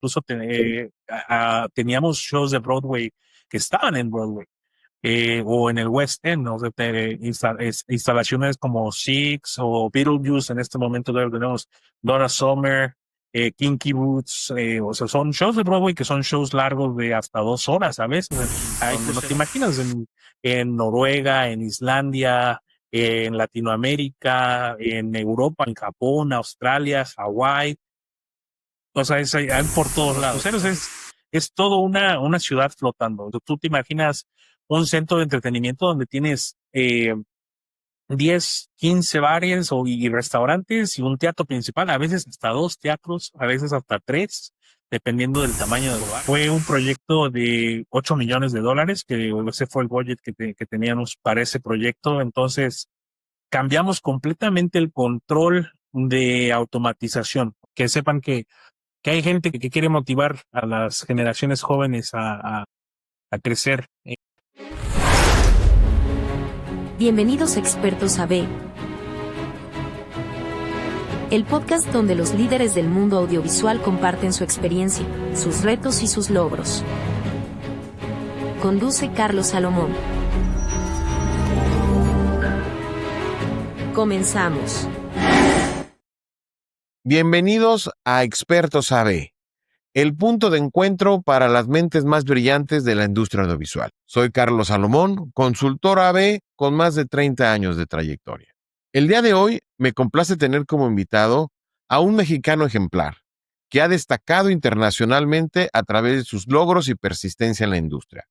incluso teníamos shows de Broadway que estaban en Broadway o en el West End, ¿no? O sea, instalaciones como Six o Beetlejuice. En este momento tenemos Donna Summer, Kinky Boots, o sea, son shows de Broadway que son shows largos de hasta 2 horas, ¿sabes? Ahí pues no te imaginas en Noruega, en Islandia, en Latinoamérica, en Europa, en Japón, Australia, Hawái. O sea, hay por todos lados. Es todo una ciudad flotando. Tú te imaginas un centro de entretenimiento donde tienes 10, 15 bares y restaurantes y un teatro principal, a veces hasta 2 teatros, a veces hasta 3, dependiendo del tamaño del lugar. Fue un proyecto de $8 millones, que ese fue el budget que teníamos para ese proyecto. Entonces, cambiamos completamente el control de automatización. Que sepan que hay gente que quiere motivar a las generaciones jóvenes a crecer. Bienvenidos Expertos AB, el podcast donde los líderes del mundo audiovisual comparten su experiencia, sus retos y sus logros. Conduce Carlos Salomón. Comenzamos. Bienvenidos a Expertos AB, el punto de encuentro para las mentes más brillantes de la industria audiovisual. Soy Carlos Salomón, consultor AB con más de 30 años de trayectoria. El día de hoy me complace tener como invitado a un mexicano ejemplar que ha destacado internacionalmente a través de sus logros y persistencia en la industria.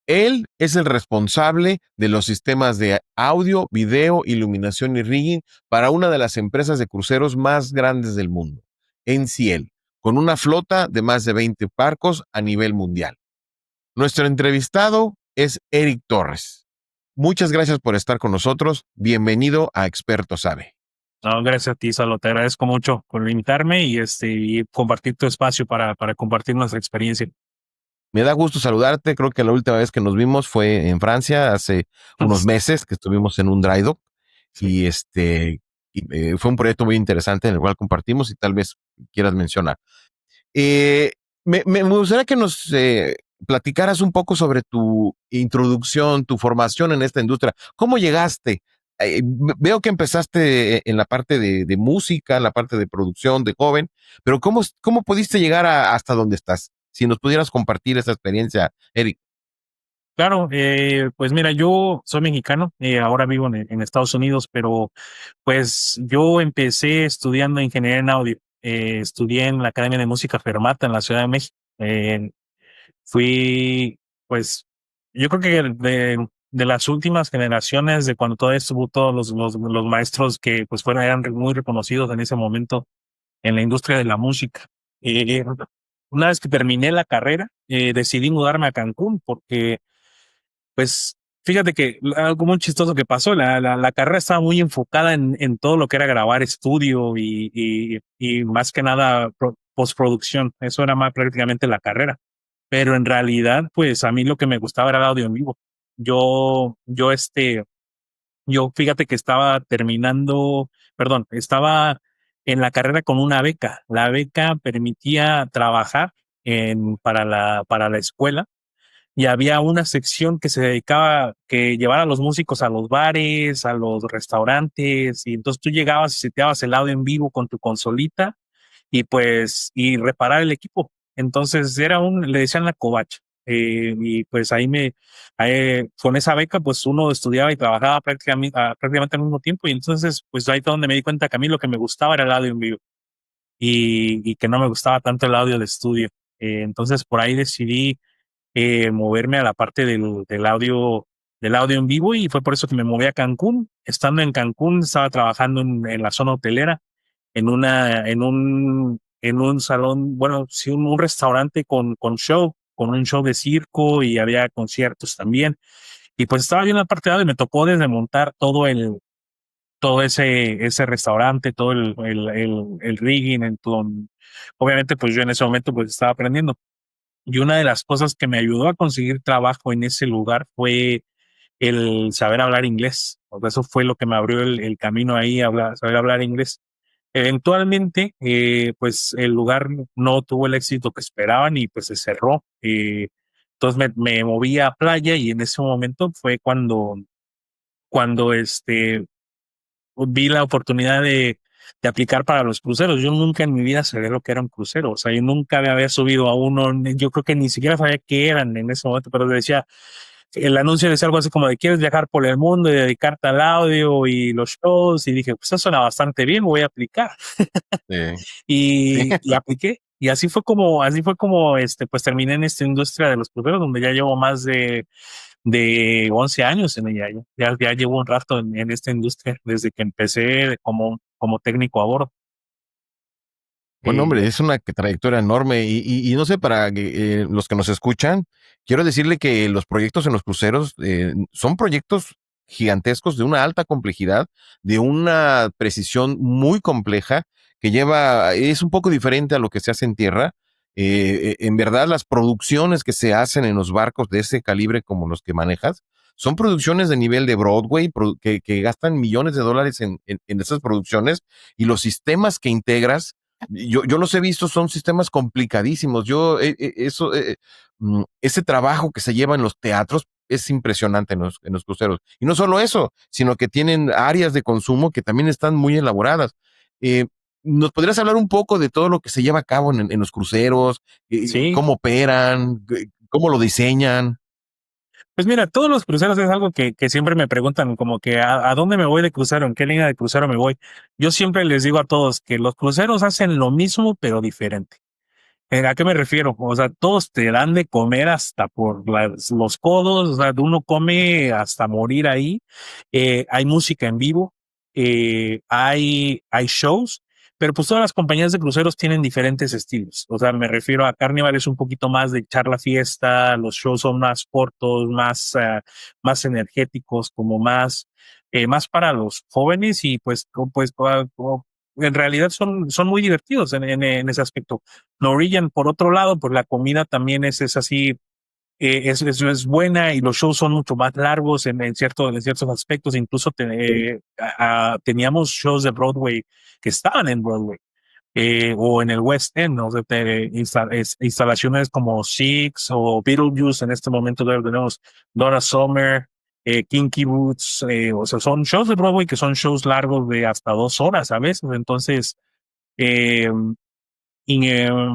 Él es el responsable de los sistemas de audio, video, iluminación y rigging para una de las empresas de cruceros más grandes del mundo, NCL, con una flota de más de 20 barcos a nivel mundial. Nuestro entrevistado es Eric Torres. Muchas gracias por estar con nosotros. Bienvenido a Expertos AB. No, gracias a ti, Salo. Te agradezco mucho por invitarme y compartir tu espacio para compartir nuestra experiencia. Me da gusto saludarte. Creo que la última vez que nos vimos fue en Francia, hace unos meses, que estuvimos en un dry dock. Sí. Fue un proyecto muy interesante en el cual compartimos y tal vez quieras mencionar. Me gustaría que nos platicaras un poco sobre tu introducción, tu formación en esta industria. ¿Cómo llegaste? Veo que empezaste en la parte de música, en la parte de producción de joven, pero ¿cómo pudiste llegar hasta donde estás? Si nos pudieras compartir esa experiencia, Eric. Claro, pues mira, yo soy mexicano, ahora vivo en Estados Unidos, pero pues yo empecé estudiando ingeniería en audio. Estudié en la Academia de Música Fermata en la Ciudad de México. Fui, pues, yo creo que de las últimas generaciones, de cuando todavía estuvo todos los maestros que pues eran muy reconocidos en ese momento en la industria de la música. Eh, una vez que terminé la carrera, decidí mudarme a Cancún porque, pues, fíjate que algo muy chistoso que pasó, la carrera estaba muy enfocada en todo lo que era grabar estudio y más que nada postproducción. Eso era más prácticamente la carrera. Pero en realidad, pues a mí lo que me gustaba era el audio en vivo. Yo, yo, este, yo fíjate que estaba en la carrera con una beca. La beca permitía trabajar para la escuela, y había una sección que se dedicaba que llevar a los músicos a los bares, a los restaurantes, y entonces tú llegabas y seteabas el audio en vivo con tu consolita y reparar el equipo. Entonces le decían la covacha. Y pues con esa beca, pues uno estudiaba y trabajaba prácticamente al mismo tiempo. Y entonces, pues ahí fue donde me di cuenta que a mí lo que me gustaba era el audio en vivo y que no me gustaba tanto el audio de estudio. Entonces, por ahí decidí moverme a la parte del audio en vivo, y fue por eso que me moví a Cancún. Estando en Cancún, estaba trabajando en la zona hotelera, en un salón, bueno, sí, un restaurante con un show de circo, y había conciertos también. Y pues estaba bien la parte de audio, y me tocó desde montar todo ese restaurante, todo el rigging, obviamente, pues yo en ese momento pues estaba aprendiendo. Y una de las cosas que me ayudó a conseguir trabajo en ese lugar fue el saber hablar inglés. O sea, eso fue lo que me abrió el camino ahí, saber hablar inglés. Eventualmente, pues el lugar no tuvo el éxito que esperaban y pues se cerró. Entonces me moví a playa y en ese momento fue cuando vi la oportunidad de aplicar para los cruceros. Yo nunca en mi vida sabía lo que era un crucero. O sea, yo nunca me había subido a uno. Yo creo que ni siquiera sabía qué eran en ese momento, pero decía, el anuncio decía algo así como de quieres viajar por el mundo y dedicarte al audio y los shows. Y dije, pues eso suena bastante bien, voy a aplicar. Sí. Y apliqué. Y así fue como, pues terminé en esta industria de los cruceros, donde ya llevo más de 11 años en ella. Ya llevo un rato en esta industria desde que empecé como técnico a bordo. Bueno, Eh, hombre, es una trayectoria enorme y no sé, para los que nos escuchan, quiero decirle que los proyectos en los cruceros son proyectos gigantescos de una alta complejidad, de una precisión muy compleja, que es un poco diferente a lo que se hace en tierra. En verdad, las producciones que se hacen en los barcos de ese calibre como los que manejas, son producciones de nivel de Broadway, que gastan millones de dólares en esas producciones, y los sistemas que integras, yo los he visto, son sistemas complicadísimos. Ese trabajo que se lleva en los teatros es impresionante en los cruceros. Y no solo eso, sino que tienen áreas de consumo que también están muy elaboradas. Eh, ¿Nos podrías hablar un poco de todo lo que se lleva a cabo en los cruceros? sí, ¿Cómo operan? ¿Cómo lo diseñan? pues mira, todos los cruceros es algo que siempre me preguntan, como que a dónde me voy de crucero, en qué línea de crucero me voy. Yo siempre les digo a todos que los cruceros hacen lo mismo, pero diferente. ¿A qué me refiero? O sea, todos te dan de comer hasta por los codos, o sea, uno come hasta morir ahí. Hay música en vivo, hay shows, pero pues todas las compañías de cruceros tienen diferentes estilos. O sea, me refiero a Carnival es un poquito más de echar la fiesta, los shows son más cortos, más energéticos, como más para los jóvenes y en realidad son muy divertidos en ese aspecto. Norwegian, por otro lado, pues la comida también es así, es buena y los shows son mucho más largos en ciertos aspectos. Incluso teníamos shows de Broadway que estaban en Broadway o en el West End, ¿no? Instalaciones como Six o Beetlejuice. En este momento tenemos Donna Summer, Kinky Boots, o sea, son shows de Broadway que son shows largos de hasta 2 horas a veces. Entonces, eh,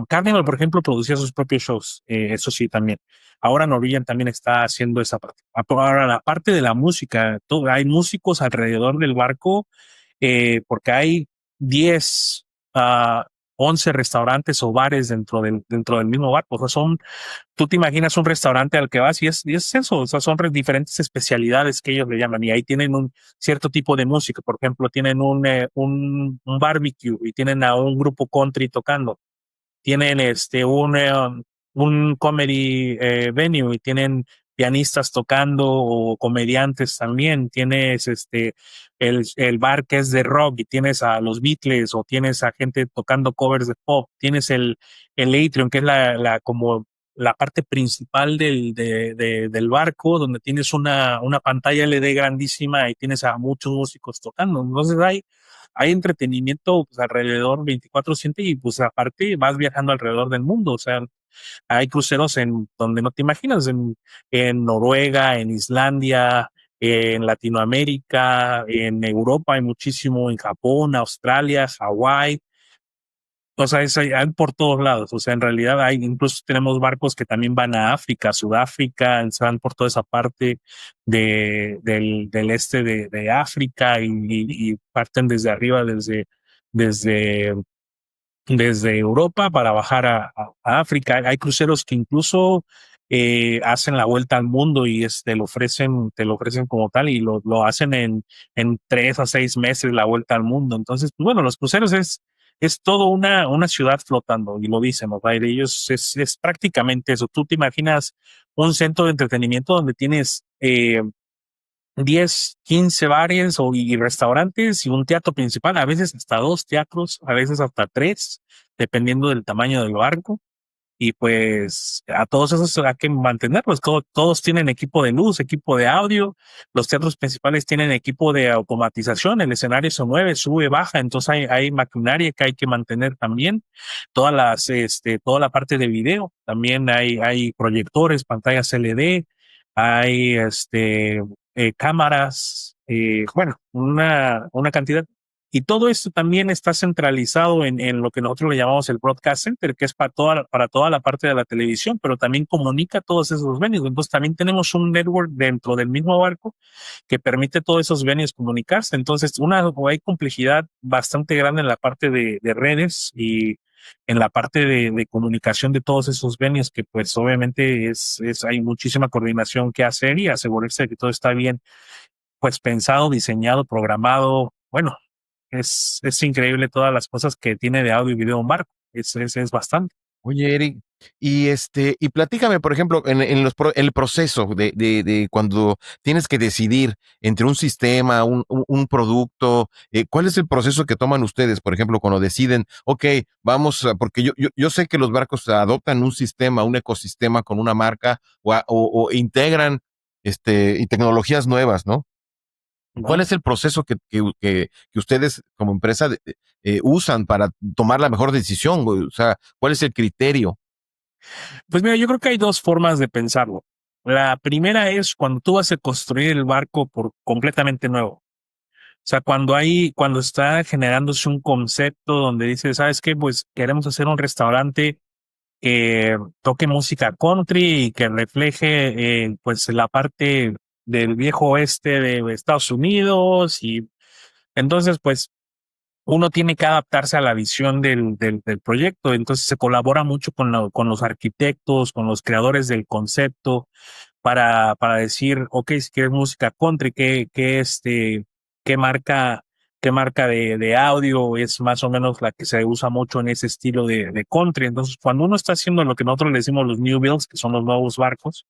Carnival, por ejemplo, producía sus propios shows, eso sí, también. Ahora Norwegian también está haciendo esa parte. Ahora, la parte de la música, hay músicos alrededor del barco, porque hay 10 a 11 restaurantes o bares dentro del mismo barco. O sea, tú te imaginas un restaurante al que vas y es eso, o sea, son diferentes especialidades que ellos le llaman y ahí tienen un cierto tipo de música. Por ejemplo, tienen un barbecue y tienen a un grupo country tocando, tienen un comedy venue y tienen pianistas tocando o comediantes también. Tienes el bar que es de rock y tienes a los Beatles o tienes a gente tocando covers de pop. Tienes el atrium, que es como la parte principal del barco, donde tienes una pantalla LED grandísima y tienes a muchos músicos tocando. Entonces hay entretenimiento pues, alrededor 24/7 y pues aparte vas viajando alrededor del mundo. O sea, hay cruceros en donde no te imaginas, en Noruega, en Islandia, en Latinoamérica, en Europa hay muchísimo, en Japón, Australia, Hawái. O sea, hay por todos lados. O sea, en realidad incluso tenemos barcos que también van a África, Sudáfrica, se van por toda esa parte del este de África y parten desde arriba, desde, desde Europa para bajar a África. Hay cruceros que incluso hacen la vuelta al mundo y te lo ofrecen como tal y lo hacen en 3 a 6 meses la vuelta al mundo. Entonces, pues, bueno, los cruceros es todo una ciudad flotando y lo dicen, ¿no? Ellos es prácticamente eso. Tú te imaginas un centro de entretenimiento donde tienes 10, 15 bares y restaurantes y un teatro principal, a veces hasta 2 teatros, a veces hasta 3, dependiendo del tamaño del barco. y pues a todos esos hay que mantenerlos. Todos tienen equipo de luz, equipo de audio. Los teatros principales tienen equipo de automatización. El escenario se mueve, sube, baja. Entonces hay maquinaria que hay que mantener también. Toda la parte de video. También hay proyectores, pantallas LED, hay cámaras, bueno, una cantidad. Y todo esto también está centralizado en lo que nosotros le llamamos el Broadcast Center, que es para toda la parte de la televisión, pero también comunica todos esos venues. Entonces también tenemos un network dentro del mismo barco que permite todos esos venues comunicarse. Entonces hay complejidad bastante grande en la parte de redes y en la parte de comunicación de todos esos venues, que pues obviamente hay muchísima coordinación que hacer y asegurarse de que todo está bien, pues pensado, diseñado, programado. Bueno, es increíble todas las cosas que tiene de audio y video un barco. Es bastante. Oye, Eric, y platícame, por ejemplo, el proceso de cuando tienes que decidir entre un sistema, un producto, ¿cuál es el proceso que toman ustedes, por ejemplo, cuando deciden, ok, porque yo sé que los barcos adoptan un sistema, un ecosistema con una marca o integran y tecnologías nuevas, ¿no? ¿Cuál ¿No? es el proceso que ustedes como empresa usan para tomar la mejor decisión, güey? O sea, ¿cuál es el criterio? Pues mira, yo creo que hay dos formas de pensarlo. La primera es cuando tú vas a construir el barco por completamente nuevo. O sea, cuando está generándose un concepto donde dices, ¿sabes qué? Pues queremos hacer un restaurante que toque música country y que refleje pues la parte del viejo oeste de Estados Unidos. Y entonces pues uno tiene que adaptarse a la visión del proyecto. Entonces se colabora mucho con los arquitectos, con los creadores del concepto para decir, ok, si quieres música country, qué marca, qué marca de audio es más o menos la que se usa mucho en ese estilo de country. Entonces, cuando uno está haciendo lo que nosotros le decimos los new builds, que son los nuevos barcos,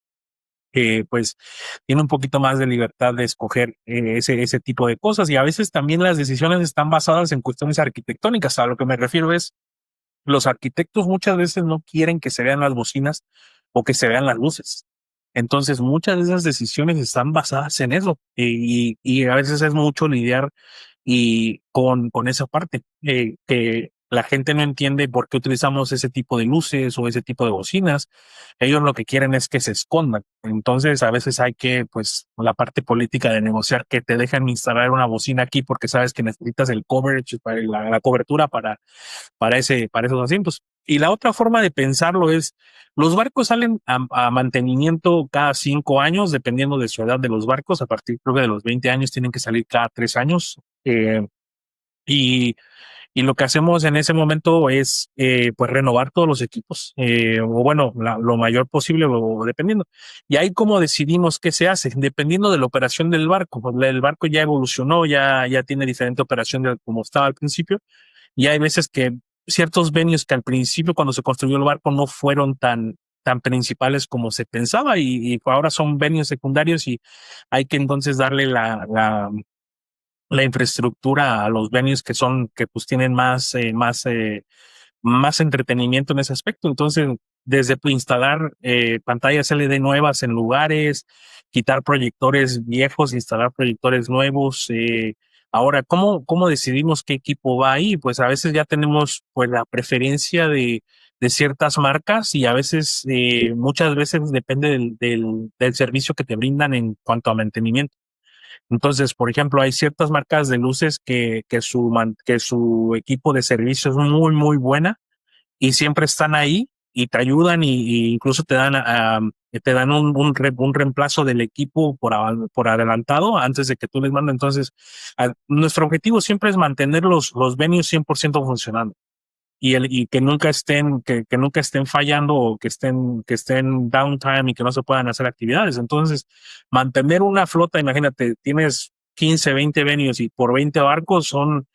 pues tiene un poquito más de libertad de escoger ese tipo de cosas. Y a veces también las decisiones están basadas en cuestiones arquitectónicas. A lo que me refiero es, los arquitectos muchas veces no quieren que se vean las bocinas o que se vean las luces. Entonces, muchas de esas decisiones están basadas en eso. Y a veces es mucho lidiar con esa parte, que la gente no entiende por qué utilizamos ese tipo de luces o ese tipo de bocinas. Ellos lo que quieren es que se escondan. Entonces, a veces hay que, pues, la parte política de negociar que te dejan instalar una bocina aquí porque sabes que necesitas el coverage, la cobertura para esos asientos. Y la otra forma de pensarlo es, los barcos salen a mantenimiento cada 5 años, dependiendo de su edad de los barcos. A partir, creo que de los 20 años tienen que salir cada 3 años. Y, y lo que hacemos en ese momento es, pues, renovar todos los equipos, o bueno, lo mayor posible, o dependiendo. Y ahí como decidimos qué se hace, dependiendo de la operación del barco. Pues, el barco ya evolucionó, ya tiene diferente operación de como estaba al principio. Y hay veces que ciertos venues que al principio, cuando se construyó el barco, no fueron tan principales como se pensaba, y ahora son venues secundarios, y hay que entonces darle la infraestructura a los venues que pues tienen más entretenimiento en ese aspecto. Entonces, desde instalar pantallas LED nuevas en lugares, quitar proyectores viejos, instalar proyectores nuevos. Ahora, ¿cómo decidimos qué equipo va ahí? Pues a veces ya tenemos pues la preferencia de ciertas marcas, y a veces, muchas veces depende del servicio que te brindan en cuanto a mantenimiento. Entonces, por ejemplo, hay ciertas marcas de luces que su equipo de servicio es muy, muy buena, y siempre están ahí y te ayudan, y incluso te dan un reemplazo del equipo por adelantado antes de que tú les mandes. Entonces, nuestro objetivo siempre es mantener los venues 100% funcionando, y que nunca estén fallando, o que estén downtime y que no se puedan hacer actividades. Entonces, mantener una flota, imagínate, tienes 15, 20 venues, y por 20 barcos son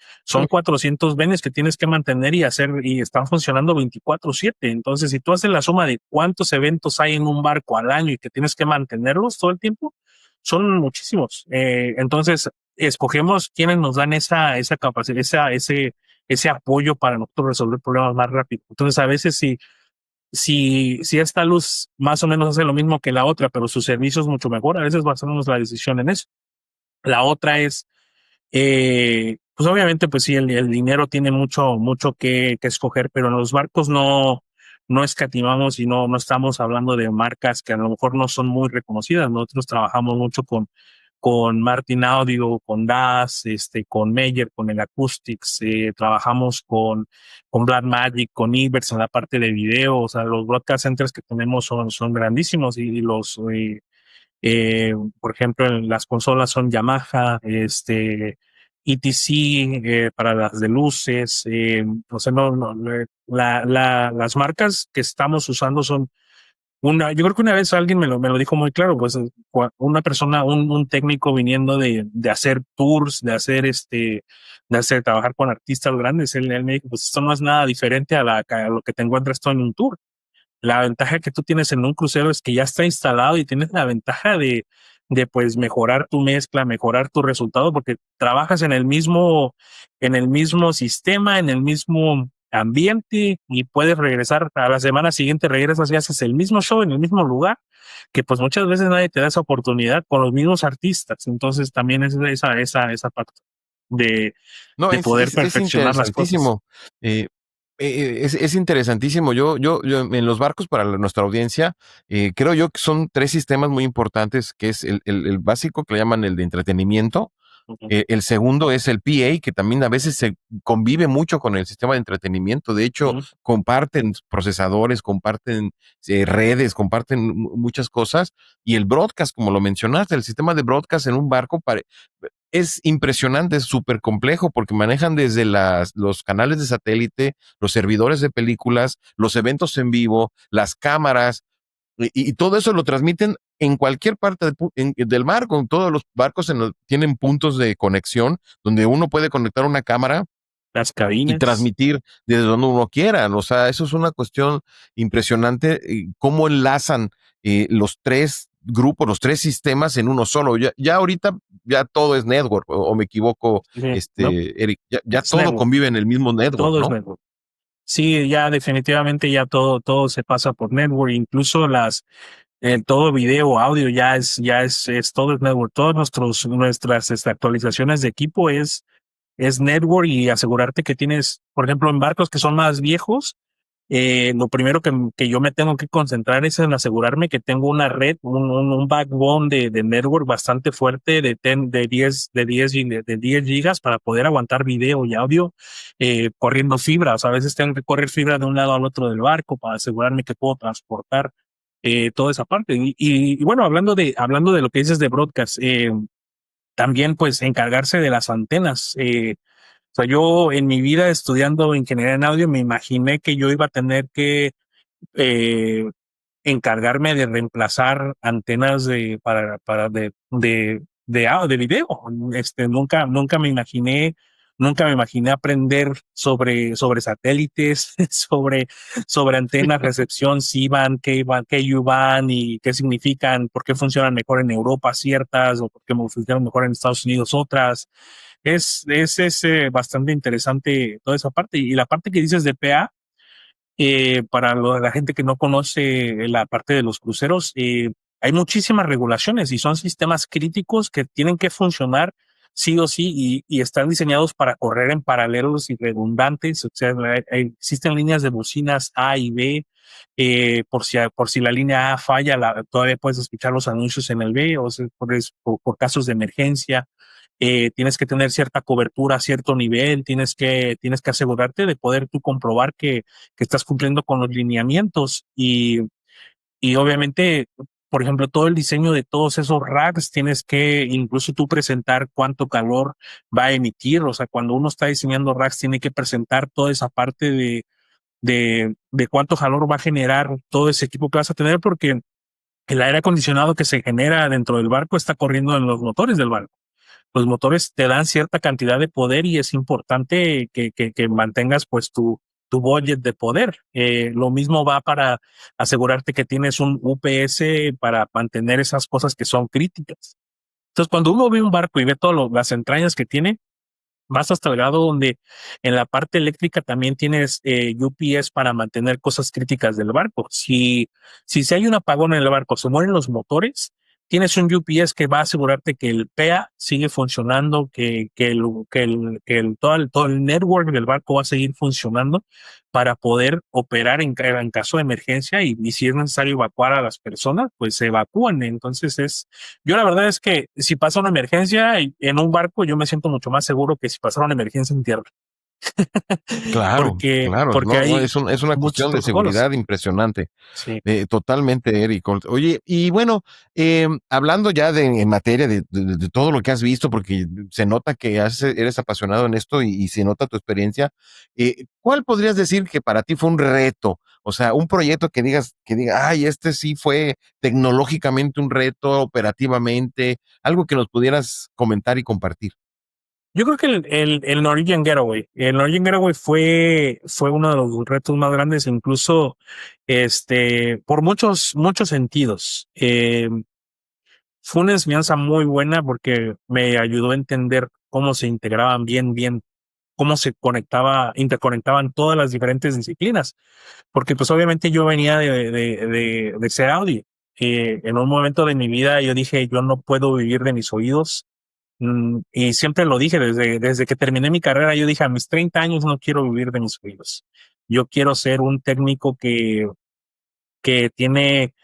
400 venues que tienes que mantener y hacer, y están funcionando 24/7. Entonces, si tú haces la suma de cuántos eventos hay en un barco al año y que tienes que mantenerlos todo el tiempo, son muchísimos. Entonces, escogemos quienes nos dan esa capacidad, ese apoyo para nosotros resolver problemas más rápido. Entonces, a veces, si esta luz más o menos hace lo mismo que la otra, pero su servicio es mucho mejor, a veces basamos la decisión en eso. La otra es, pues obviamente, pues sí, el dinero tiene mucho que escoger, pero en los barcos no escatimamos y no estamos hablando de marcas que a lo mejor no son muy reconocidas. Nosotros trabajamos mucho con Martin Audio, con DAS, con Meyer, con el Acoustics, trabajamos con Blackmagic, con Iverse en la parte de video. O sea, los broadcast centers que tenemos son grandísimos y por ejemplo, las consolas son Yamaha, ETC, para las de luces, o sea, las marcas que estamos usando son yo creo que una vez alguien me lo dijo muy claro, pues una persona, un técnico viniendo de hacer tours, trabajar con artistas grandes, él me dijo, pues esto no es nada diferente a lo que te encuentras tú en un tour. La ventaja que tú tienes en un crucero es que ya está instalado y tienes la ventaja de pues mejorar tu mezcla, mejorar tu resultado, porque trabajas en el mismo sistema, en el mismo ambiente y puedes regresar a la semana siguiente, regresas y haces el mismo show en el mismo lugar, que pues muchas veces nadie te da esa oportunidad con los mismos artistas. Entonces también es esa parte de, No, de poder es perfeccionar las cosas. interesantísimo. Es interesantísimo. Yo en los barcos para nuestra audiencia, creo yo que son tres sistemas muy importantes, que es el básico que le llaman el de entretenimiento. Ujú, El segundo es el PA, que también a veces se convive mucho con el sistema de entretenimiento. De hecho, ujú. comparten procesadores, comparten redes, comparten muchas cosas. Y el broadcast, como lo mencionaste, el sistema de broadcast en un barco es impresionante, es súper complejo porque manejan desde los canales de satélite, los servidores de películas, los eventos en vivo, las cámaras, y todo eso lo transmiten en cualquier parte del mar. Con todos los barcos tienen puntos de conexión donde uno puede conectar una cámara Las y cabinas. transmitir desde donde uno quiera. O sea, eso es una cuestión impresionante, cómo enlazan los tres grupos, los tres sistemas en uno solo. Ya ahorita ya todo es network, o me equivoco, No, Eric, ya es todo network. convive en el mismo network, Todo es ¿no? network. Sí, ya definitivamente ya todo se pasa por network, incluso todo video, audio es todo es network. Todos nuestras actualizaciones de equipo es network y asegurarte que tienes, por ejemplo, en barcos que son más viejos, lo primero que yo me tengo que concentrar es en asegurarme que tengo una red, un backbone de network bastante fuerte de 10 gigas para poder aguantar video y audio, corriendo fibra. O sea, a veces tengo que correr fibra de un lado al otro del barco para asegurarme que puedo transportar toda esa parte. Y bueno, hablando de lo que dices de broadcast, también pues encargarse de las antenas. O sea, yo en mi vida estudiando ingeniería en audio me imaginé que yo iba a tener que eh, encargarme de reemplazar antenas de video. Nunca me imaginé aprender sobre satélites, sobre antenas, recepción, C-band, K-band, Ku-band y qué significan, por qué funcionan mejor en Europa ciertas o por qué funcionan mejor en Estados Unidos otras. Es bastante interesante toda esa parte. Y la parte que dices de PA, para la gente que no conoce la parte de los cruceros, hay muchísimas regulaciones y son sistemas críticos que tienen que funcionar sí o sí y están diseñados para correr en paralelos y redundantes. O sea, existen líneas de bocinas A y B. Por si la línea A falla, todavía puedes escuchar los anuncios en el B, o sea, por casos de emergencia. Tienes que tener cierta cobertura, cierto nivel, tienes que asegurarte de poder tú comprobar que estás cumpliendo con los lineamientos y obviamente, por ejemplo, todo el diseño de todos esos racks tienes que incluso tú presentar cuánto calor va a emitir. O sea, cuando uno está diseñando racks tiene que presentar toda esa parte de cuánto calor va a generar todo ese equipo que vas a tener, porque el aire acondicionado que se genera dentro del barco está corriendo en los motores del barco. Los motores te dan cierta cantidad de poder y es importante que mantengas pues tu budget de poder. Lo mismo va para asegurarte que tienes un UPS para mantener esas cosas que son críticas. Entonces, cuando uno ve un barco y ve todas las entrañas que tiene, Vas hasta el grado donde en la parte eléctrica también tienes UPS para mantener cosas críticas del barco. Si hay un apagón en el barco, se mueren los motores, tienes un UPS que va a asegurarte que el PEA sigue funcionando, todo el network del barco va a seguir funcionando para poder operar en caso de emergencia y si es necesario evacuar a las personas, pues se evacúan. Entonces yo la verdad es que si pasa una emergencia en un barco, yo me siento mucho más seguro que si pasara una emergencia en tierra. Claro, porque, claro, porque no, no, hay es una muchos cuestión de protocolos. seguridad impresionante. Sí. Totalmente, Eric. Oye, y bueno, hablando ya en materia de todo lo que has visto, porque se nota que eres apasionado en esto y se nota tu experiencia, ¿cuál podrías decir que para ti fue un reto? O sea, un proyecto que diga, ay, este sí fue tecnológicamente un reto, operativamente, algo que nos pudieras comentar y compartir. Yo creo que el Norwegian Getaway. El Norwegian Getaway fue uno de los retos más grandes, incluso por muchos sentidos. Fue una enseñanza muy buena porque me ayudó a entender cómo se integraban bien, cómo se interconectaban todas las diferentes disciplinas. Porque pues obviamente yo venía de ser audio. En un momento de mi vida yo dije, yo no puedo vivir de mis oídos. Y siempre lo dije, desde que terminé mi carrera, yo dije, a mis 30 años no quiero vivir de mis oídos. Yo quiero ser un técnico que tiene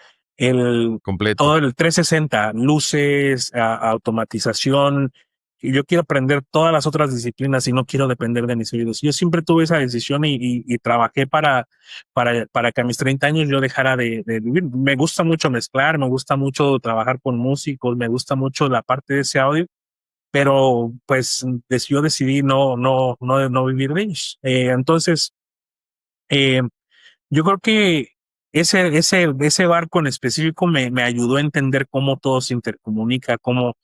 Completo. todo el 360, luces, automatización. Y yo quiero aprender todas las otras disciplinas y no quiero depender de mis oídos. Yo siempre tuve esa decisión y trabajé para que a mis 30 años yo dejara de vivir. Me gusta mucho mezclar, me gusta mucho trabajar con músicos, me gusta mucho la parte de ese audio, pero pues yo decidí no vivir de ellos. Entonces, eh, yo creo que ese barco en específico me ayudó a entender cómo todo se intercomunica, cómo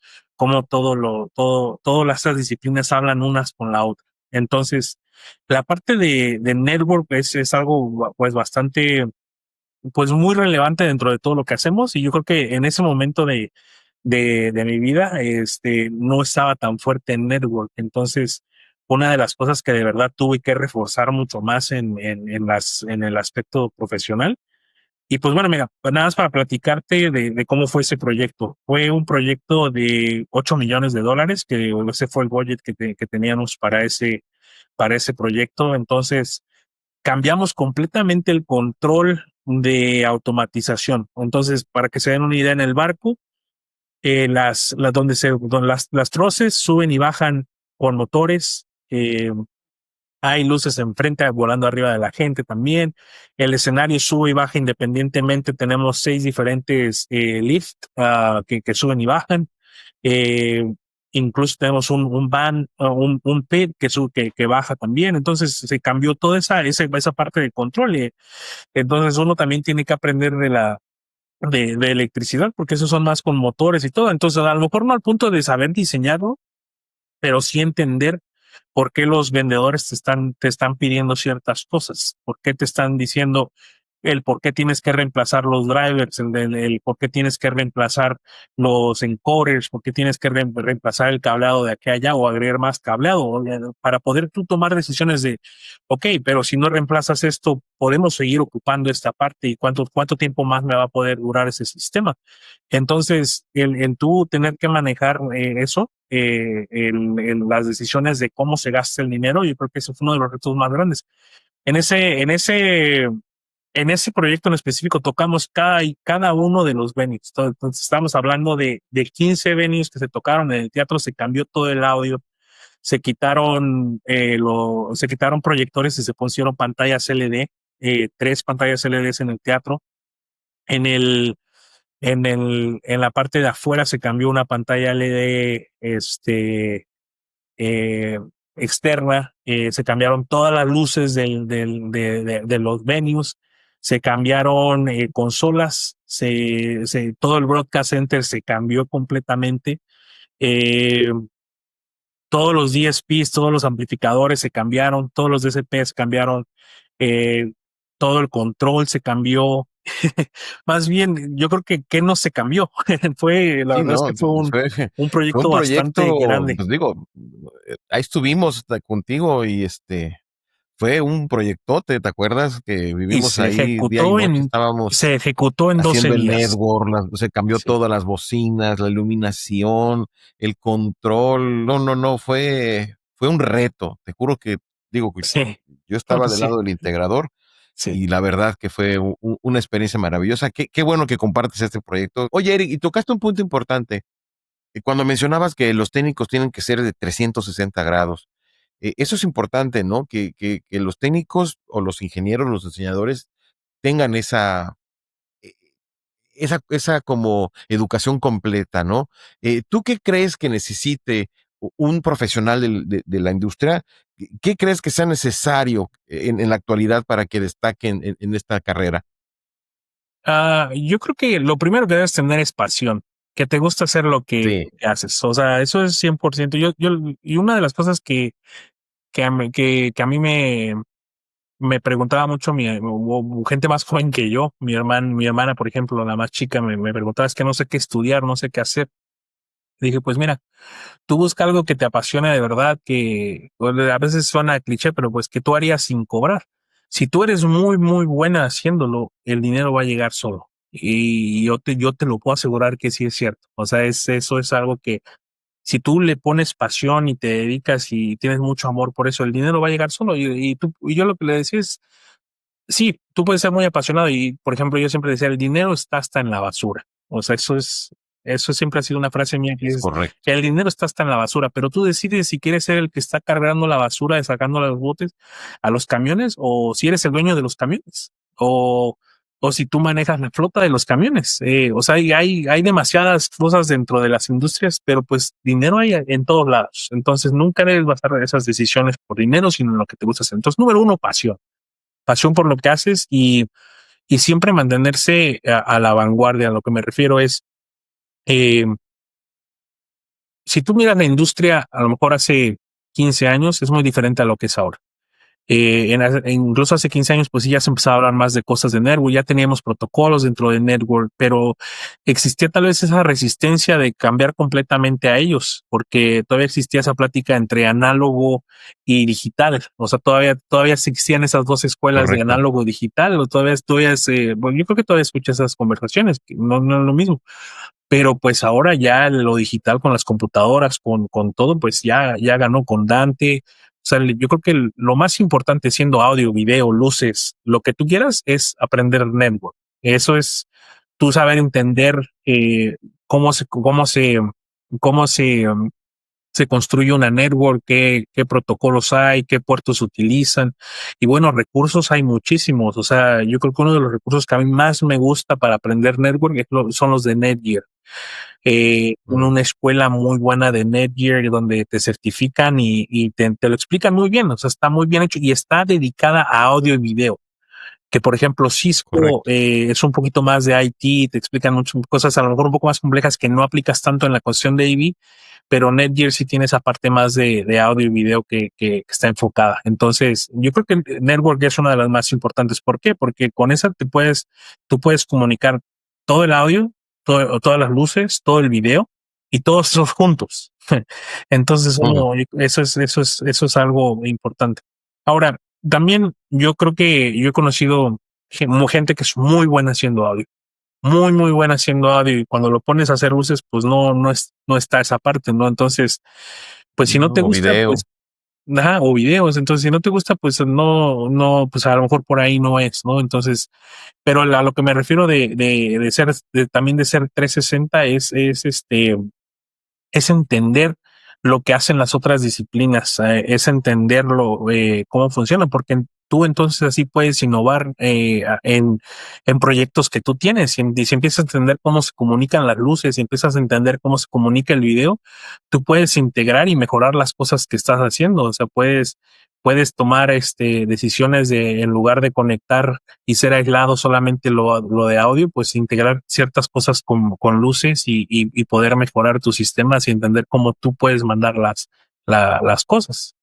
todas las disciplinas hablan unas con la otra. Entonces, la parte de network es algo pues bastante, pues muy relevante dentro de todo lo que hacemos y yo creo que en ese momento de mi vida, no estaba tan fuerte en network. Entonces, una de las cosas que de verdad tuve que reforzar mucho más en el aspecto profesional. Y pues bueno, mira, pues nada más para platicarte de cómo fue ese proyecto. Fue un proyecto de $8 millones, que ese fue el budget que teníamos para ese proyecto. Entonces, cambiamos completamente el control de automatización. Entonces, para que se den una idea, en el barco, donde las troces suben y bajan con motores. Hay luces enfrente volando arriba de la gente también. El escenario sube y baja independientemente. Tenemos 6 diferentes lift que suben y bajan. Eh, Incluso tenemos un van, un pit que baja también. Entonces se cambió toda esa parte de control. Entonces uno también tiene que aprender de electricidad, porque esos son más con motores y todo. Entonces, a lo mejor no al punto de saber diseñarlo, pero sí entender por qué los vendedores te están pidiendo ciertas cosas, por qué te están diciendo el por qué tienes que reemplazar los drivers, el por qué tienes que reemplazar los encoders, por qué tienes que reemplazar el cableado de aquí a allá o agregar más cableado, para poder tú tomar decisiones de, ok, pero si no reemplazas esto, podemos seguir ocupando esta parte y cuánto tiempo más me va a poder durar ese sistema. Entonces, el tú tener que manejar eso, las decisiones de cómo se gasta el dinero, yo creo que ese fue uno de los retos más grandes. En ese, en ese, en ese proyecto en específico tocamos cada uno de los venues. Entonces, estamos hablando de 15 venues que se tocaron en el teatro, se cambió todo el audio, se quitaron proyectores y se pusieron pantallas LED, 3 pantallas LEDs en el teatro. En el en la parte de afuera se cambió una pantalla LED eh, externa, se cambiaron todas las luces de los venues, se cambiaron consolas, todo el Broadcast Center se cambió completamente. eh, Todos los DSPs, todos los amplificadores se cambiaron, todos los DSPs cambiaron, eh, todo el control se cambió. Más bien, yo creo que no se cambió. La Sí, verdad es no, que fue un fue proyecto un bastante proyecto, grande. pues digo, ahí estuvimos contigo y fue un proyectote, ¿te acuerdas? Que Y vivimos ahí día y noche, estábamos se ejecutó en 12 haciendo el días. network, se cambió Sí, todas las bocinas, la iluminación, el control. No, no, no, fue un reto. Te juro que, digo, que sí, yo estaba del sí, lado del integrador sí. y la verdad que fue una experiencia maravillosa. Qué bueno que compartes este proyecto. Oye, Eric, y tocaste un punto importante. Cuando mencionabas que los técnicos tienen que ser de 360 grados, eso es importante, ¿no? Que los técnicos o los ingenieros, los diseñadores tengan eh, esa como educación completa, ¿no? ¿Tú qué crees que necesite un profesional de la industria? ¿Qué crees que sea necesario en la actualidad para que destaquen en esta carrera? Yo creo que lo primero que debes tener es pasión, que te gusta hacer Sí, lo que haces. O sea, eso es 100%. Y una de las cosas que a mí me preguntaba mucho gente más joven que yo, mi hermana, por ejemplo, la más chica, me preguntaba, es que no sé qué estudiar, no sé qué hacer. Dije, pues mira, tú busca algo que te apasione de verdad, que bueno, a veces suena cliché, pero pues que tú harías sin cobrar. Si tú eres muy, muy buena haciéndolo, el dinero va a llegar solo. Y yo te lo puedo asegurar que sí es cierto. O sea, eso es algo que si tú le pones pasión y te dedicas y tienes mucho amor por eso, el dinero va a llegar solo. Y yo lo que le decía es, sí, tú puedes ser muy apasionado y, por ejemplo, yo siempre decía, el dinero está hasta en la basura. O sea, eso siempre ha sido una frase mía que es es, correcto. el dinero está hasta en la basura, pero tú decides si quieres ser el que está cargando la basura y sacando los botes a los camiones o si eres el dueño de los camiones o, o si tú manejas la flota de los camiones. O sea, hay demasiadas cosas dentro de las industrias, pero pues dinero hay en todos lados. Entonces nunca debes basar esas decisiones por dinero, sino en lo que te gusta hacer. Entonces, número uno, pasión por lo que haces y siempre mantenerse a la vanguardia. A lo que me refiero es, eh, si tú miras la industria, a lo mejor hace 15 años es muy diferente a lo que es ahora. Incluso hace 15 años, pues sí, ya se empezaba a hablar más de cosas de network, ya teníamos protocolos dentro de network, pero existía tal vez esa resistencia de cambiar completamente a ellos, porque todavía existía esa plática entre análogo y digital. O sea, todavía existían esas dos escuelas de Correcto. análogo digital, o bueno, yo creo que todavía escuchas esas conversaciones, que no es lo mismo. Pero pues ahora ya lo digital con las computadoras, con todo, pues ya ganó con Dante. O sea, yo creo que lo más importante siendo audio, video, luces, lo que tú quieras es aprender network. Eso es tú saber entender cómo se, cómo se, cómo se construye una network, qué protocolos hay, qué puertos se utilizan. Y bueno, recursos hay muchísimos. O sea, yo creo que uno de los recursos que a mí más me gusta para aprender network son los de Netgear. Mm, Una escuela muy buena de Netgear donde te certifican y te lo explican muy bien. O sea, está muy bien hecho y está dedicada a audio y video. Que por ejemplo Cisco correcto. es un poquito más de IT, te explican muchas cosas a lo mejor un poco más complejas que no aplicas tanto en la cuestión de AV, pero Netgear sí tiene esa parte más de audio y video que está enfocada. Entonces, yo creo que el Network es una de las más importantes. ¿Por qué? Porque con esa tú puedes comunicar todo el audio, todas las luces, todo el video y todos esos juntos. Entonces, Mm, eso es algo importante. Ahora, también yo creo que yo he conocido gente que es muy buena haciendo audio, muy, muy buena haciendo audio y cuando lo pones a hacer luces, pues no está esa parte, ¿no? Entonces, pues si no te o gusta, pues, video. ajá, o videos, entonces si no te gusta, pues pues a lo mejor por ahí no es, ¿no? Entonces, pero a lo que me refiero también de ser 360 es entender lo que hacen las otras disciplinas, es entenderlo, cómo funciona, porque tú entonces así puedes innovar en proyectos que tú tienes. Si empiezas a entender cómo se comunican las luces, si empiezas a entender cómo se comunica el video, tú puedes integrar y mejorar las cosas que estás haciendo. O sea, puedes tomar decisiones en lugar de conectar y ser aislado solamente lo de audio, pues integrar ciertas cosas con luces y poder mejorar tus sistemas y entender cómo tú puedes mandar las cosas.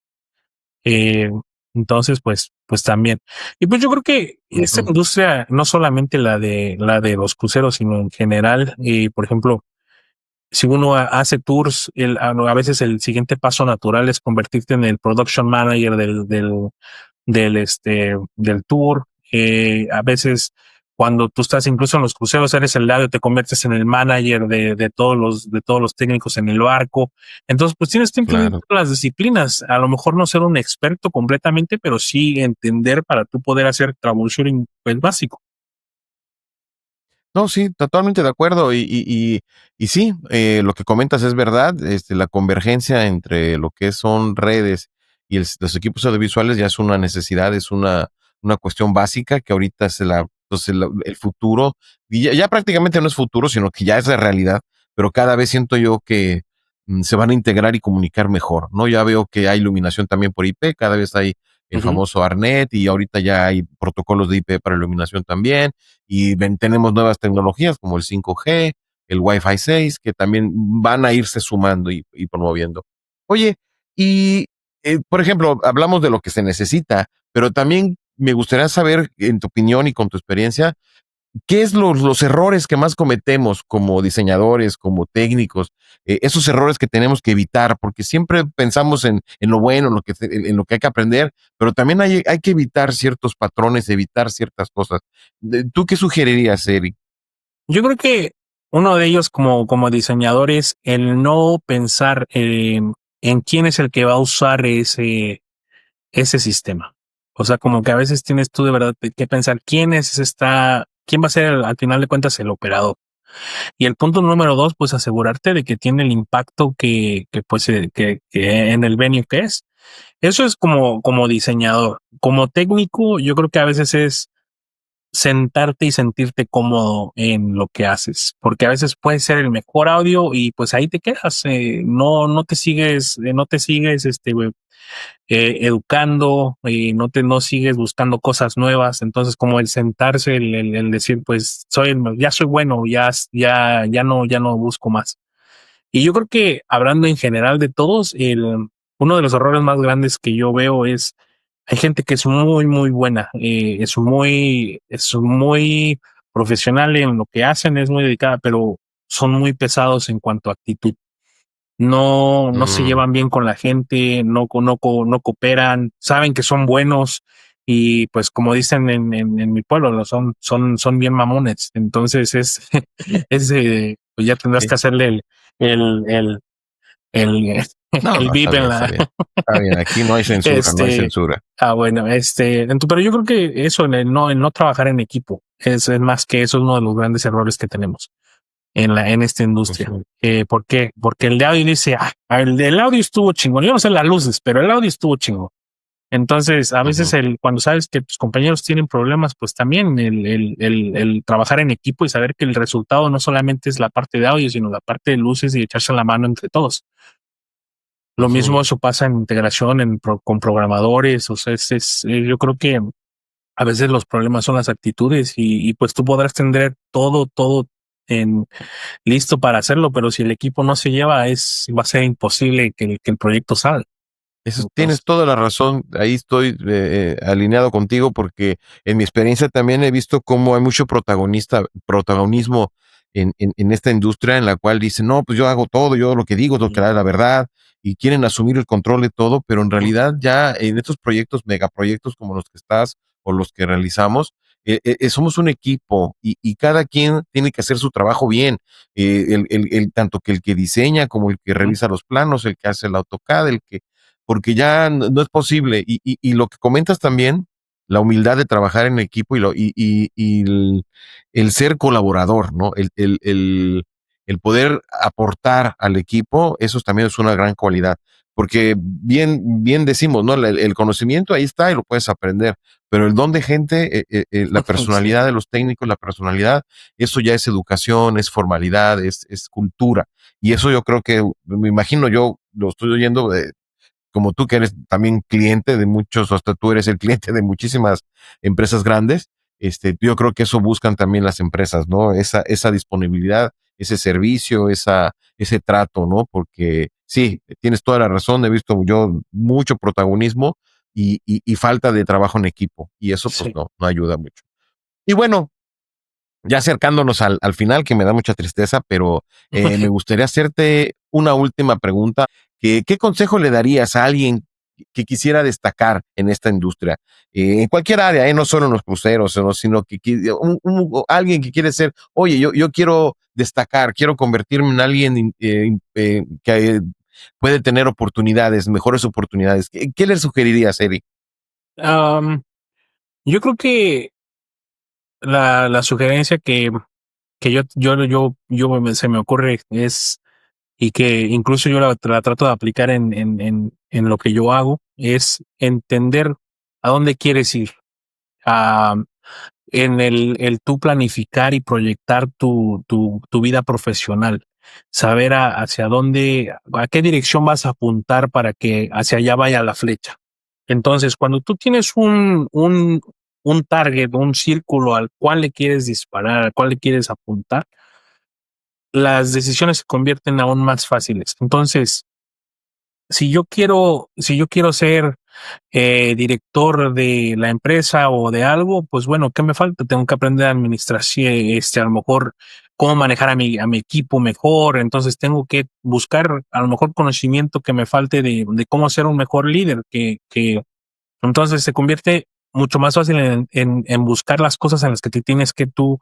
Eh, entonces, pues también. Y pues yo creo que esta Ujú. industria, no solamente la de los cruceros, sino en general, por ejemplo, si uno hace tours, a veces el siguiente paso natural es convertirte en el production manager del tour. A veces cuando tú estás incluso en los cruceros, eres el lado, te conviertes en el manager de todos los técnicos en el barco. Entonces, pues tienes que incluir Claro. todas las disciplinas. A lo mejor no ser un experto completamente, pero sí entender para tú poder hacer troubleshooting, pues básico. No, sí, totalmente de acuerdo. Y sí, lo que comentas es verdad. La convergencia entre lo que son redes y los equipos audiovisuales ya es una necesidad, es una cuestión básica que ahorita pues el futuro, y ya prácticamente no es futuro, sino que ya es la realidad, pero cada vez siento yo que se van a integrar y comunicar mejor, ¿no? Ya veo que hay iluminación también por IP, cada vez hay el Ujú. famoso ARNet y ahorita ya hay protocolos de IP para iluminación también y tenemos nuevas tecnologías como el 5G, el Wi-Fi 6, que también van a irse sumando y promoviendo. Oye, y por ejemplo, hablamos de lo que se necesita, pero también me gustaría saber, en tu opinión y con tu experiencia, ¿qué es los errores que más cometemos como diseñadores, como técnicos? Esos errores que tenemos que evitar, porque siempre pensamos en lo bueno, en lo que hay que aprender, pero también hay que evitar ciertos patrones, evitar ciertas cosas. ¿Tú qué sugerirías, Eric? Yo creo que uno de ellos como diseñador es el no pensar en quién es el que va a usar ese sistema. O sea, como que a veces tienes tú de verdad que pensar quién va a ser al final de cuentas el operador. Y el punto número dos, pues asegurarte de que tiene el impacto que en el venue que es. Eso es como diseñador. Como técnico, yo creo que a veces es sentarte y sentirte cómodo en lo que haces, porque a veces puede ser el mejor audio y pues ahí te quedas, no te sigues educando, no sigues buscando cosas nuevas. Entonces como el sentarse, el decir pues ya soy bueno, ya no busco más. Y yo creo que hablando en general de todos, uno de los errores más grandes que yo veo es, hay gente que es muy, muy buena, es muy profesional en lo que hacen, es muy dedicada, pero son muy pesados en cuanto a actitud. No se Mm, llevan bien con la gente, no cooperan, saben que son buenos y pues como dicen en mi pueblo, son bien mamones. Entonces pues ya tendrás sí. que hacerle el, el, el, No, el no, está bip en bien, está la, bien. Está bien, aquí no hay censura, no hay este, censura. bueno, pero yo creo que eso, el no trabajar en equipo, es más que eso, es uno de los grandes errores que tenemos en esta industria. Ujú, ¿Por qué? Porque el de audio dice, el audio estuvo chingón. Yo no sé las luces, pero el audio estuvo chingón. Entonces, a veces ujú. cuando sabes que tus compañeros tienen problemas, pues también el trabajar en equipo y saber que el resultado no solamente es la parte de audio, sino la parte de luces y echarse la mano entre todos. Lo mismo Ujú. eso pasa en integración con programadores. O sea, yo creo que a veces los problemas son las actitudes y pues tú podrás tener todo en listo para hacerlo, pero si el equipo no se lleva, va a ser imposible que el proyecto salga. Eso Entonces, tienes toda la razón. Ahí estoy alineado contigo porque en mi experiencia también he visto cómo hay mucho protagonismo en esta industria en la cual dicen, no, pues yo hago todo, yo lo que digo es lo que da la verdad y quieren asumir el control de todo, pero en realidad ya en estos proyectos, megaproyectos como los que estás o los que realizamos, somos un equipo y cada quien tiene que hacer su trabajo bien. Tanto que el que diseña como el que revisa los planos, el que hace el AutoCAD, porque ya no es posible. Y lo que comentas también, la humildad de trabajar en equipo y el ser colaborador, ¿no? El poder aportar al equipo, eso también es una gran cualidad. Porque bien decimos, ¿no? El conocimiento ahí está y lo puedes aprender, pero el don de gente, la sí. personalidad de los técnicos, la personalidad, eso ya es educación, es formalidad, es cultura. Y eso yo creo que, me imagino yo, lo estoy oyendo como tú que eres también cliente de muchos, hasta tú eres el cliente de muchísimas empresas grandes, yo creo que eso buscan también las empresas, ¿no? Esa disponibilidad, ese servicio, ese trato, ¿no? Porque sí, tienes toda la razón, he visto yo mucho protagonismo, y falta de trabajo en equipo. Y eso pues Sí. no ayuda mucho. Y bueno, ya acercándonos al final, que me da mucha tristeza, pero me gustaría hacerte una última pregunta. ¿Qué consejo le darías a alguien que quisiera destacar en esta industria? En cualquier área, no solo en los cruceros, sino que alguien que quiere ser, oye, yo quiero destacar, quiero convertirme en alguien que puede tener oportunidades, mejores oportunidades. ¿Qué le sugerirías, Eric? Yo creo que la sugerencia que se me ocurre es, y que incluso yo la trato de aplicar en lo que yo hago, es entender a dónde quieres ir, a, en el tú planificar y proyectar tu vida profesional, saber hacia dónde, a qué dirección vas a apuntar para que hacia allá vaya la flecha. Entonces, cuando tú tienes un target, un círculo al cual le quieres disparar, al cual le quieres apuntar, las decisiones se convierten aún más fáciles. Entonces, si yo quiero ser director de la empresa o de algo, pues bueno, ¿qué me falta? Tengo que aprender a administrar, a lo mejor cómo manejar a mi equipo mejor. Entonces tengo que buscar a lo mejor conocimiento que me falte de cómo ser un mejor líder, que entonces se convierte mucho más fácil en buscar las cosas en las que te tienes que tú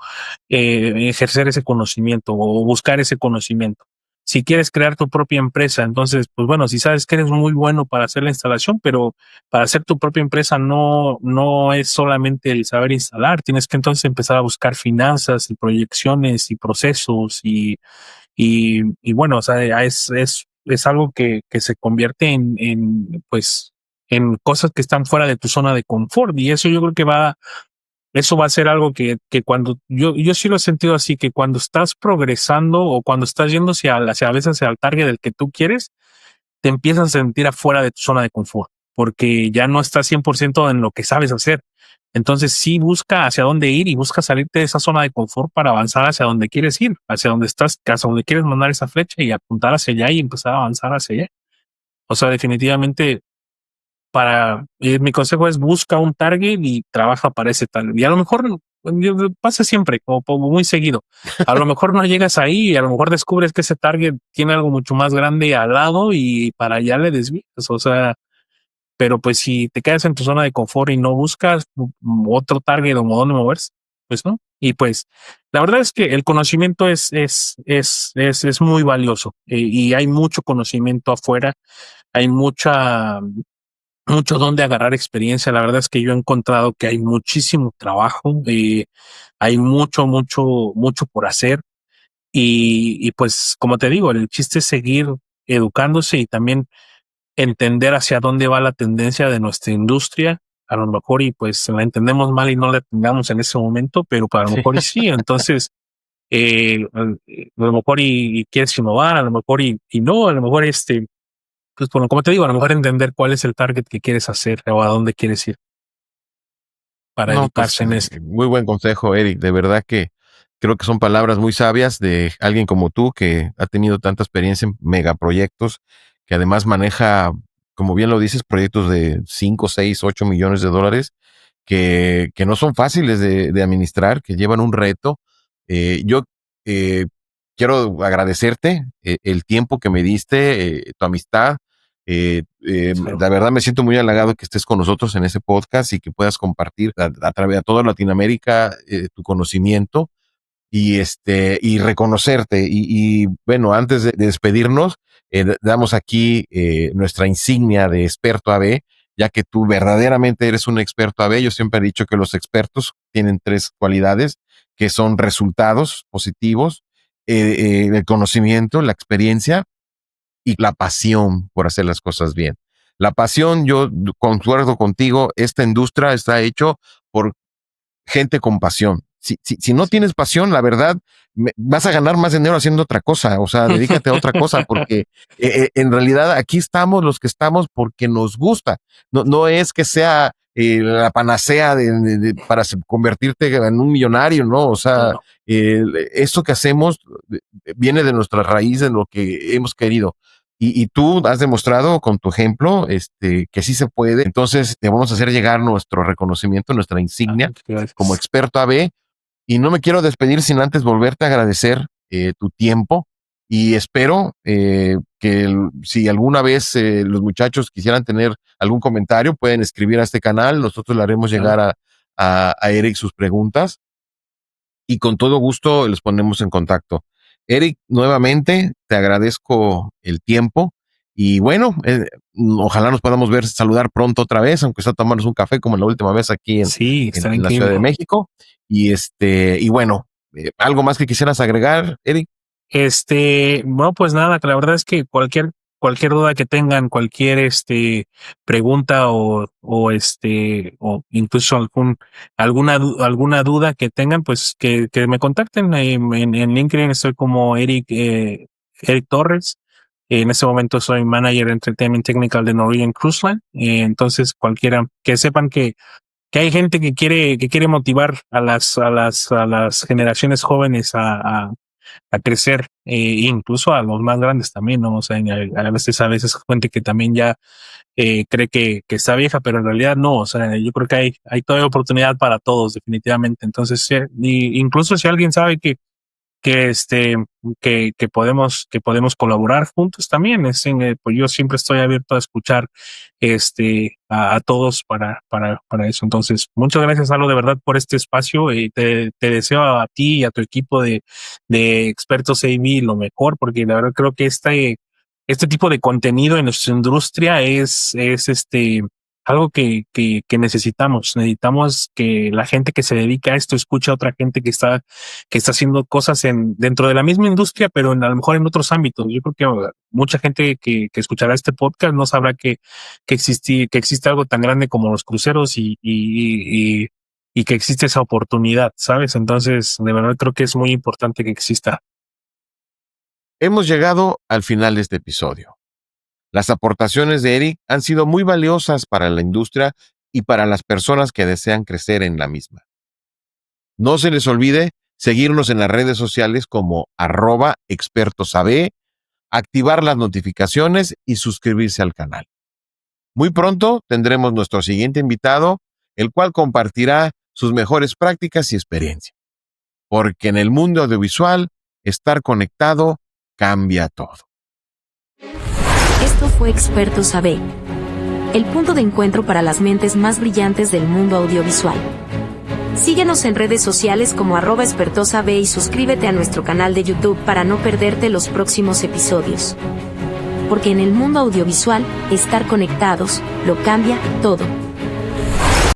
ejercer ese conocimiento o buscar ese conocimiento. Si quieres crear tu propia empresa, entonces, pues bueno, si sabes que eres muy bueno para hacer la instalación, pero para hacer tu propia empresa no es solamente el saber instalar, tienes que entonces empezar a buscar finanzas y proyecciones y procesos y bueno, o sea, es algo que se convierte pues, en cosas que están fuera de tu zona de confort. Y eso yo creo que eso va a ser algo que cuando, yo sí lo he sentido así, que cuando estás progresando o cuando estás yendo hacia a veces hacia el target del que tú quieres, te empiezas a sentir afuera de tu zona de confort, porque ya no estás 100% en lo que sabes hacer. Entonces sí busca hacia dónde ir y busca salirte de esa zona de confort para avanzar hacia donde quieres ir, hacia donde estás, hacia donde quieres mandar esa flecha y apuntar hacia allá y empezar a avanzar hacia allá. O sea, definitivamente mi consejo es busca un target y trabaja para ese target. Y a lo mejor pasa siempre, como muy seguido. A lo mejor no llegas ahí y a lo mejor descubres que ese target tiene algo mucho más grande al lado y para allá le desvías. O sea, pero pues si te quedas en tu zona de confort y no buscas otro target o dónde moverse, pues no. Y pues la verdad es que el conocimiento es muy valioso y hay mucho conocimiento afuera, hay mucho donde agarrar experiencia. La verdad es que yo he encontrado que hay muchísimo trabajo, hay mucho por hacer. Y pues, como te digo, el chiste es seguir educándose y también entender hacia dónde va la tendencia de nuestra industria. A lo mejor y pues la entendemos mal y no la tengamos en ese momento, pero para lo mejor y sí. Entonces, a lo mejor y quieres innovar, a lo mejor y no, a lo mejor pues bueno, como te digo, a lo mejor entender cuál es el target que quieres hacer o a dónde quieres ir para No, pues educarse en esto. muy buen consejo, Eric. De verdad que creo que son palabras muy sabias de alguien como tú que ha tenido tanta experiencia en megaproyectos, que además maneja, como bien lo dices, proyectos de 5, 6, 8 millones de dólares que no son fáciles de administrar, que llevan un reto. Yo eh, quiero agradecerte el tiempo que me diste, tu amistad. Sí. La verdad me siento muy halagado que estés con nosotros en ese podcast y que puedas compartir a través de toda Latinoamérica tu conocimiento y reconocerte. Bueno, antes de despedirnos, damos aquí nuestra insignia de experto AB, ya que tú verdaderamente eres un experto AB. Yo siempre he dicho que los expertos tienen tres cualidades, que son resultados positivos, el conocimiento, la experiencia y la pasión por hacer las cosas bien. La pasión, yo concuerdo contigo, esta industria está hecho por gente con pasión. Si no tienes pasión, la verdad, vas a ganar más dinero haciendo otra cosa. O sea, dedícate a otra cosa, porque en realidad aquí estamos los que estamos porque nos gusta. No es que sea la panacea para convertirte en un millonario, ¿no? O sea, No. eso que hacemos viene de nuestra raíz, de lo que hemos querido. Y tú has demostrado con tu ejemplo que sí se puede. Entonces te vamos a hacer llegar nuestro reconocimiento, nuestra insignia como experto AB. Y no me quiero despedir sin antes volverte a agradecer tu tiempo. Y espero si alguna vez los muchachos quisieran tener algún comentario, pueden escribir a este canal. Nosotros le haremos llegar a Eric sus preguntas. Y con todo gusto les ponemos en contacto. Eric, nuevamente te agradezco el tiempo y bueno, ojalá nos podamos saludar pronto otra vez, aunque sea tomarnos un café como la última vez aquí en la Ciudad de México. Y bueno, ¿algo más que quisieras agregar, Eric? No, pues nada, que la verdad es que cualquier duda que tengan, cualquier pregunta o incluso alguna duda que tengan, pues que me contacten en LinkedIn. Estoy como Eric Torres. En este momento soy manager de Entertainment Technical de Norwegian Cruise Line. Entonces cualquiera que sepan que hay gente que quiere motivar a las generaciones jóvenes a crecer, incluso a los más grandes también, ¿no? O sea, a veces gente que también ya cree que está vieja, pero en realidad no. O sea, yo creo que hay todavía oportunidad para todos, definitivamente. Entonces, incluso si alguien sabe que podemos colaborar juntos también, pues yo siempre estoy abierto a escuchar a todos para eso. Entonces, muchas gracias, Alo, de verdad, por este espacio. Te deseo a ti y a tu equipo de expertos AV lo mejor, porque la verdad creo que este tipo de contenido en nuestra industria es algo que necesitamos. Necesitamos que la gente que se dedica a esto escuche a otra gente que está haciendo cosas dentro de la misma industria, pero a lo mejor en otros ámbitos. Yo creo que mucha gente que escuchará este podcast no sabrá que existe algo tan grande como los cruceros y que existe esa oportunidad, ¿sabes? Entonces, de verdad creo que es muy importante que exista. Hemos llegado al final de este episodio. Las aportaciones de Eric han sido muy valiosas para la industria y para las personas que desean crecer en la misma. No se les olvide seguirnos en las redes sociales como @expertosab, activar las notificaciones y suscribirse al canal. Muy pronto tendremos nuestro siguiente invitado, el cual compartirá sus mejores prácticas y experiencia. Porque en el mundo audiovisual, estar conectado cambia todo. Esto fue Expertos AB, el punto de encuentro para las mentes más brillantes del mundo audiovisual. Síguenos en redes sociales como @expertosab y suscríbete a nuestro canal de YouTube para no perderte los próximos episodios. Porque en el mundo audiovisual, estar conectados lo cambia todo.